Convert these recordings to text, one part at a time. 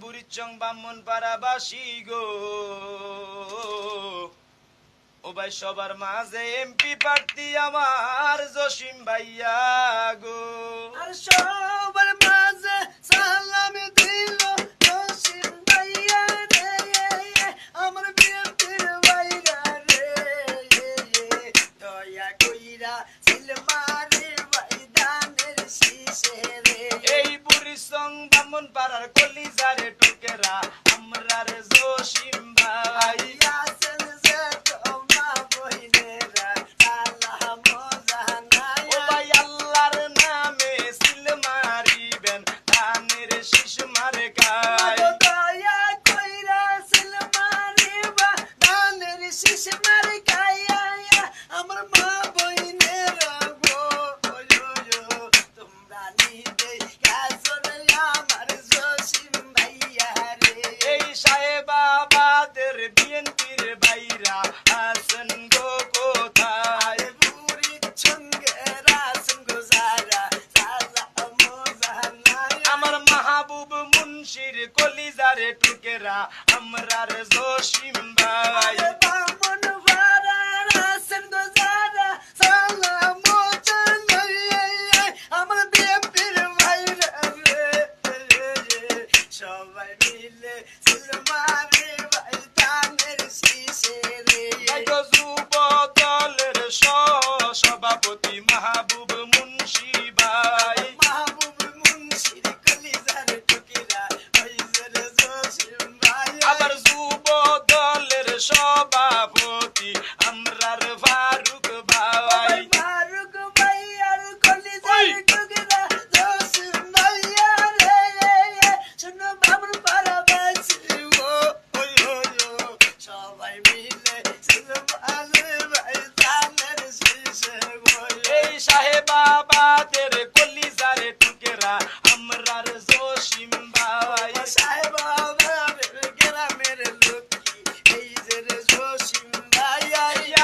বুড়িচং ব্রাহ্মণপাড়াবাসী গো, ও ভাই সবার মাঝে এমপি প্রার্থী আমার জসিম ভাইয়া গো। আর সবার মাঝে সালাম দিল জসিম ভাইয়া রে, আমার বিএনপির ভাইরা রে, দয়া কইরা সিলমারে ভাই দানের শীষে রে। এই বুড়িচং ব্রাহ্মণপাড়ার কলিজারে টুকেরা আমরা রে জসিম ভাই। আছেন যে তোমা বইনেরা সালাম জানাই, ও ভাই আল্লাহর নামে সিল মারিবেন ধানের শীষ মারে গায়। দয়া কইরা সিলমারে ভাই দানের শীষে মারে গায়া, আমার মা বইনেরা গো, তোমরা নিদে গাছরে আমার জসিম ভাইয়া রে। এই সাহেবাবাদের বিএনপির ভাইরা আছেন গো কোথায়? আমার মাহবুব মুন্সির কলিজারে টুকেরা আমরা রে জসিম ভাই। সবাই মিলে সিলমারে ভাই দানের শীষে রে। যুব দলের সভাপতি মাহবুব মুন্সি ভাই। মাহবুব মুন্সির কলিজার টুকিরা হইজের জসিম ভাই। আবার যুব দলের সভাপতি আমরার ফারুক ভাই। ফারুক ভাই আর কলিজার টুকিরা জসিম ভাইয়া রে, শোনো বাবুর পাড়াবাসী ও, সবাই মিলে সিলমারে ভাই দানের শীষে গো। এই সাহেবাবাদের কলিজারে টুকেরা আমরার জসিম ভাই। গ্রামের লোকি এই যে জসিম ভাই।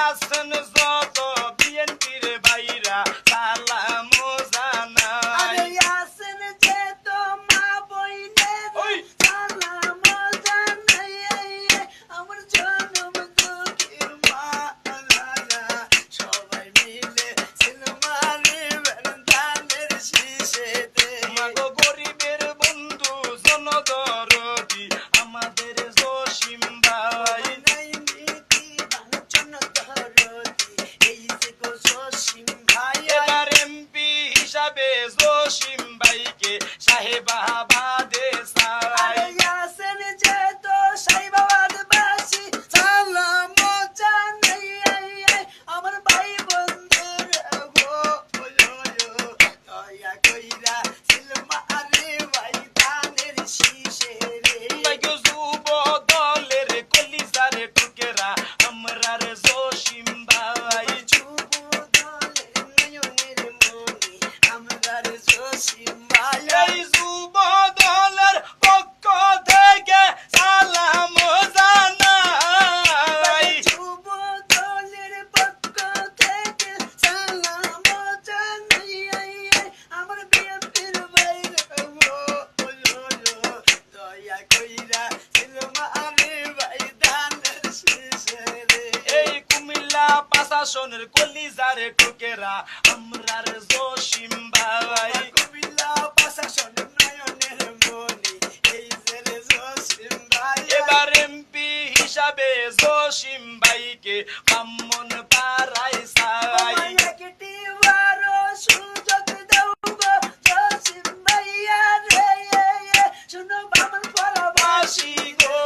আছেন যত বিএনপির ভাইরা সালাম জানাই। আরে আসেন যে তো মা বইনের সালাম জানাই, আমার জনম দুঃখীর মা, সবাই মিলে সিলমারে দানের শীষেতে। মাগো গরিবের বন্ধু জনদরদি আমাদের জসিম ভাই। নাই নীতি বাঞ্ছন ধরতি এই যে গো জসিম ভাই। এবার এমপি হিসাবে জসিম ভাইকে সাহেবাবাদে চাই। আরে আসেন যে তো সাইবাবাদবাসী সালাম জানাই, আমার ভাই বন্ধুরা গো, দয়া কইরা সিলমারে ভাই দানের শীষে রে। ভাইগো যুব দলের কলিজারে টুকেরা আমরার জসিম ভাই। যুব দলের নয়নের মনি আমরার জসিম ভাই। এই যুব দলের পক্ষ থেকে সালাম জানাই। যুব দলের পক্ষ থেকে সালাম জানাই, আমার বিএনপির ভাইরা গো, দয়া কইরা সিলমারে ভাই দানের শীষে রে। এই কুমিল্লা প্রশাসনের কলিজারে টুকেরা আমরার জসিম ভাই। কুমিল্লা প্রশাসন নয়নের মনি এই যে জসিম ভাই। এবার এমপি হিসাবে জসিম ভাইকে ব্রাহ্মণপাড়ায় চাই। একটি বারো সুযোগ দাও গো জসিম ভাইয়া রে, শোনো বামন পরবাসী বাসি গো,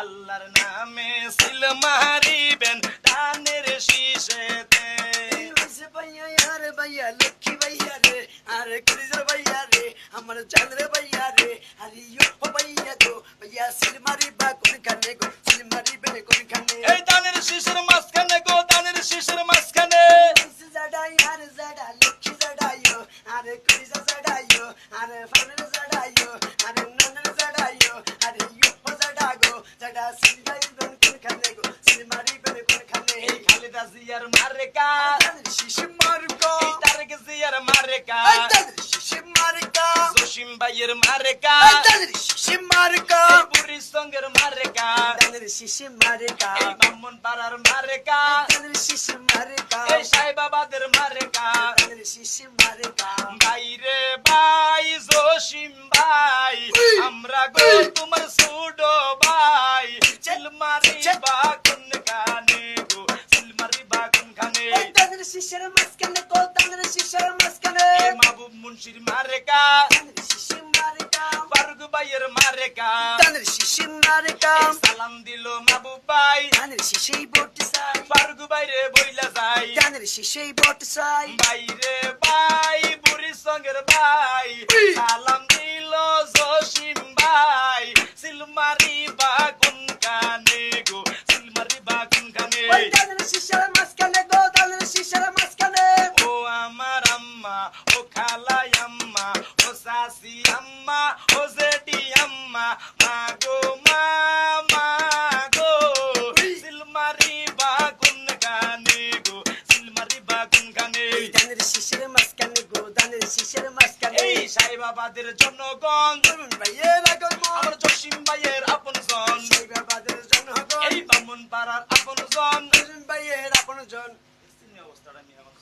আল্লাহর নামে সিল মারিবেন ধানের শীষেতে। ভাইয়া আর ভাইয়া লক্ষ্মী ভাইয়া রে, আরে কলিজার ভাইয়া রে, আমার চন্দ্র ভাইয়া রে, আরে ইয়ো ভাইয়া গো, ভাইয়া সিলমারি বা কোন খানে গো, সিলমারি বেনে কোন খানে। এই ধানের শীষের মাঝখানে গো, ধানের শীষের মাঝখানে জড়াই আর জড়া লক্ষ্মী জড়াইও, আরে কলিজা জড়াইও, আরে ফানের জড়াইও, আরে ননের জড়াইও, আরে ইয়ো জড়া গো, জড়া সিলমারি কোন খানে গো, সিলমারি বেনে কোন খানে। এই খালেদা জিয়ার মারেকা, শিশি মার্কা, এই তারেক জিয়ার মারেকা, শিশি মার্কা, জসিম ভাইয়ের মারেকা। মারেকা দানের শিশি মার্কা এই বুড়ি সঙ্গের মারেকা দানের শিশি মার্কা এই ব্রাহ্মণ পাড়ার মারেকা দানের শিশি মার্কা এই সাই বাবাদের মারেকা দানের শিশি মার্কা বাইরে ভাই জসিম ভাই আমরা গো তোমার সুডো ভাই চিলমারি বাগুন খানে গো চিলমারি বাগুন খানে দানের শিশির মাঝখানে গো দানের শিশির মাঝখানে এই মাহবুব মুন্সির মারেকা দানের শিশি মার্কা ফারুক ভাইয়ের মারেকা দানের শিশি মার্কা সালাম দিল মাহবুব ভাই দানের শিশি বটে সাই ফারুক ভাইরে বইলা যাই দানের শিশি বটে সাই বাইরে ভাই বুড়ি সঙ্গের ভাই সালাম দিল জসিম ভাই সিলমারি বাগুন কানে গো সিলমারি বাগুন কানে দানের শিশির মাঝখানে গো দানের শিশির মাঝখানে ও আমার আম্মা ও খালাই আম্মা ও সাসি আম্মা ও জেডি আম্মা মা গো মা গো সিলমারি বাগুন কানে গো সিলমারি বাগুন কানে দানের শিশির মাঝখানে গো দানের শিশির মাঝখানে এই সাই বাবাদের জনগণ তরুণ ভাইয়ের আগমন আমার জসিম ভাইয়ের আপনজন সেই বাবাদের জনগণ এই বামুন পাড়ার আপনজন তরুণ ভাইয়ের আপনজন অবস্থাটা নিয়ে আমার